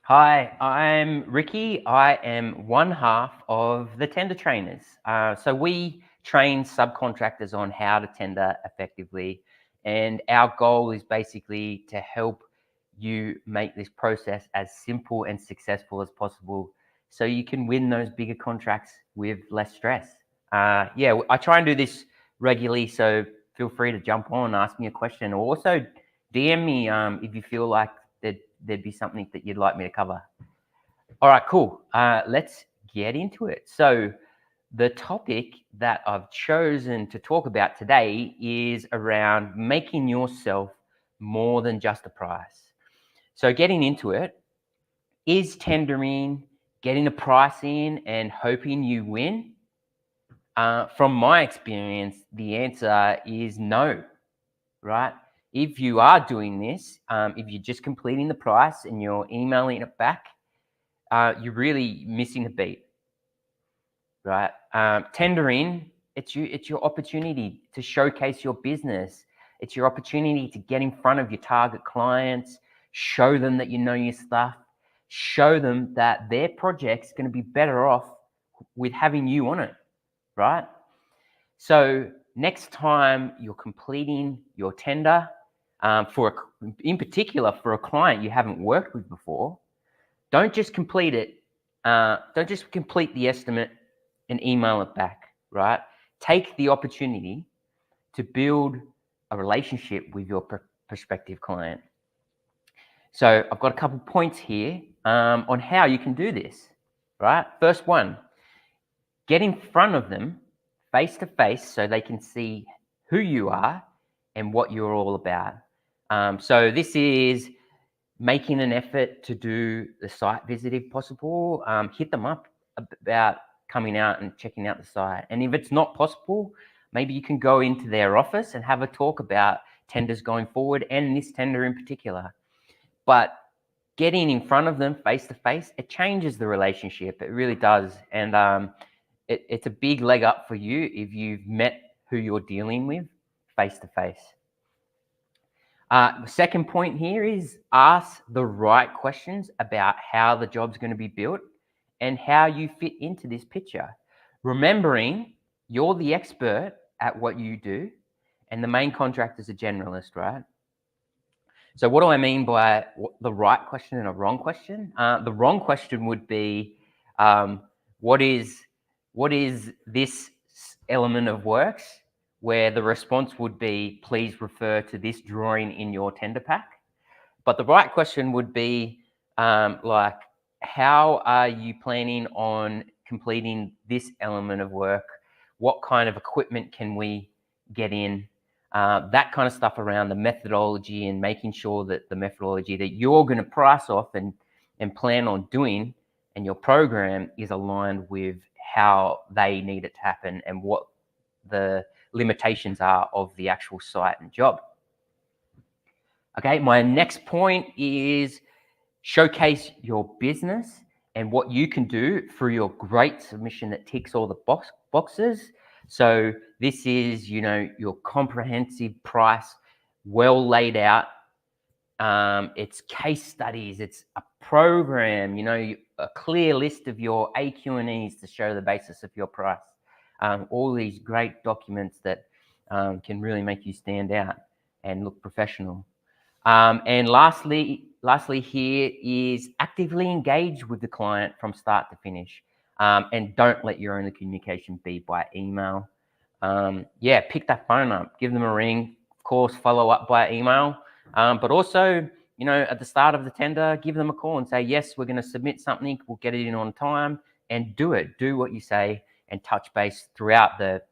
Hi, I'm Ricky. I am one half of the tender trainers. So we train subcontractors on how to tender effectively, and our goal is basically to help you make this process as simple and successful as possible, so you can win those bigger contracts with less stress. Yeah, I try and do this regularly, so feel free to jump on, ask me a question, or also DM me if you feel like there'd be something that you'd like me to cover. All right, cool. Let's get into it. So, the topic that I've chosen to talk about today is around making yourself more than just a price. So, getting into it, is tendering, getting a price in, and hoping you win? From my experience, the answer is no, right? If you are doing this, if you're just completing the price and you're emailing it back, you're really missing a beat, right? Tendering, it's your opportunity to showcase your business. It's your opportunity to get in front of your target clients, show them that you know your stuff, show them that their project's going to be better off with having you on it, right? So next time you're completing your tender, in particular for a client you haven't worked with before, don't just complete it. Don't just complete the estimate and email it back, right? Take the opportunity to build a relationship with your prospective client. So I've got a couple points here on how you can do this, right? First one, get in front of them face to face so they can see who you are and what you're all about. So this is making an effort to do the site visit if possible. Hit them up about coming out and checking out the site. And if it's not possible, maybe you can go into their office and have a talk about tenders going forward and this tender in particular. But getting in front of them face to face, it changes the relationship. It really does. And it's a big leg up for you if you've met who you're dealing with face to face. The second point here is ask the right questions about how the job's going to be built and how you fit into this picture. Remembering you're the expert at what you do and the main contractor's a generalist, right? So what do I mean by the right question and a wrong question? The wrong question would be, what is this element of works? Where the response would be, please refer to this drawing in your tender pack. But the right question would be, like, how are you planning on completing this element of work? What kind of equipment can we get in? That kind of stuff around the methodology and making sure that the methodology that you're going to price off and plan on doing and your program is aligned with how they need it to happen and what the limitations are of the actual site and job. Okay, my next point is showcase your business and what you can do through your great submission that ticks all the boxes. So this is, your comprehensive price, well laid out. It's case studies. It's a program. A clear list of your AQ&Es to show the basis of your price. All these great documents that can really make you stand out and look professional. And lastly here is actively engage with the client from start to finish. And don't let your only communication be by email. Pick that phone up, give them a ring, of course, follow up by email. But also, at the start of the tender, give them a call and say, yes, we're going to submit something. We'll get it in on time, and do it. Do what you say and touch base throughout the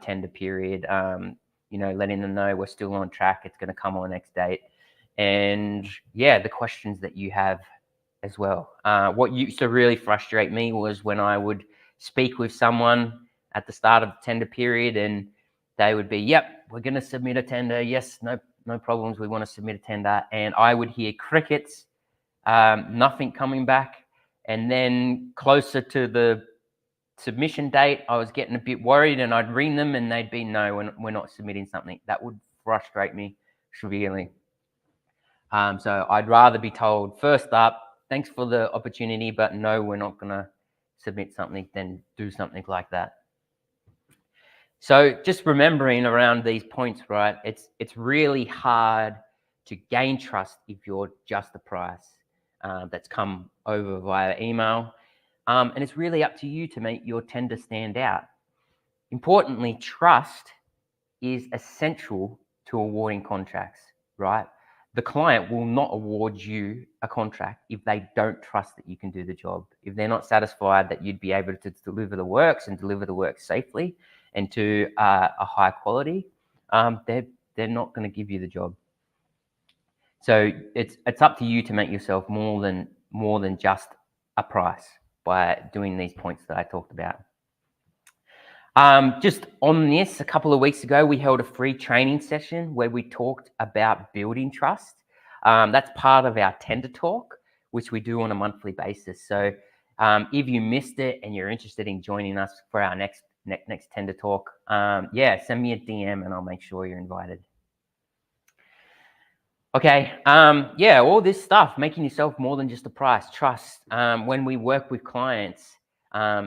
tender period. Letting them know we're still on track. It's going to come on next date. And the questions that you have as well. What used to really frustrate me was when I would speak with someone at the start of the tender period and they would be, yep, we're going to submit a tender. Yes, no problems. We want to submit a tender. And I would hear crickets, nothing coming back. And then closer to the submission date, I was getting a bit worried and I'd ring them and they'd be, no, we're not submitting something. That would frustrate me severely. So I'd rather be told first up, thanks for the opportunity, but no, we're not going to submit something, then do something like that. So just remembering around these points, right? It's really hard to gain trust if you're just the price that's come over via email. And it's really up to you to make your tender stand out. Importantly, trust is essential to awarding contracts, right? The client will not award you a contract if they don't trust that you can do the job. If they're not satisfied that you'd be able to deliver the works and deliver the work safely and to a high quality, they're not going to give you the job. So it's up to you to make yourself more than just a price by doing these points that I talked about. Just on this, a couple of weeks ago, we held a free training session where we talked about building trust. That's part of our tender talk, which we do on a monthly basis. So if you missed it and you're interested in joining us for our next tender talk, send me a DM and I'll make sure you're invited. Okay, all this stuff, making yourself more than just a price, trust. When we work with clients,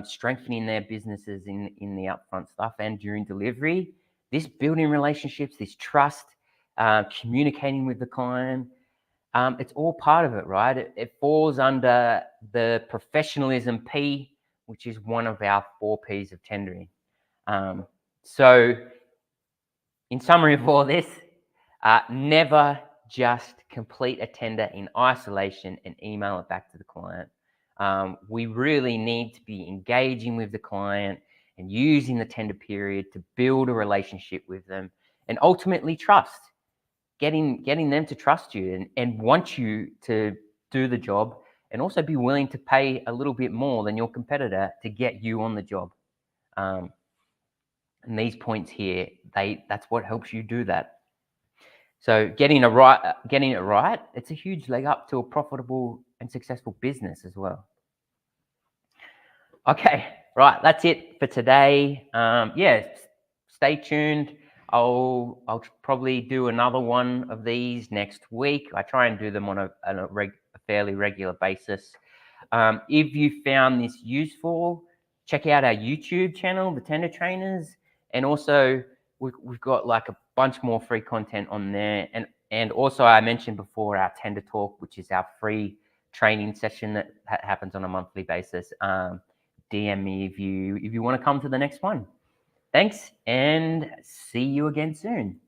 strengthening their businesses in the upfront stuff and during delivery, this building relationships, this trust, communicating with the client, it's all part of it, right? It falls under the professionalism P, which is one of our 4 Ps of tendering. So in summary of all this, never just complete a tender in isolation and email it back to the client. We really need to be engaging with the client and using the tender period to build a relationship with them and ultimately trust, getting them to trust you and want you to do the job and also be willing to pay a little bit more than your competitor to get you on the job. And these points here, that's what helps you do that. So getting it right, it's a huge leg up to a profitable and successful business as well. Okay, right, that's it for today. Stay tuned. I'll probably do another one of these next week. I try and do them on a fairly regular basis. If you found this useful, check out our YouTube channel, The Tender Trainers, and also we've got like a bunch more free content on there. And also I mentioned before our Tender Talk, which is our free training session that happens on a monthly basis. DM me if you want to come to the next one. Thanks and see you again soon.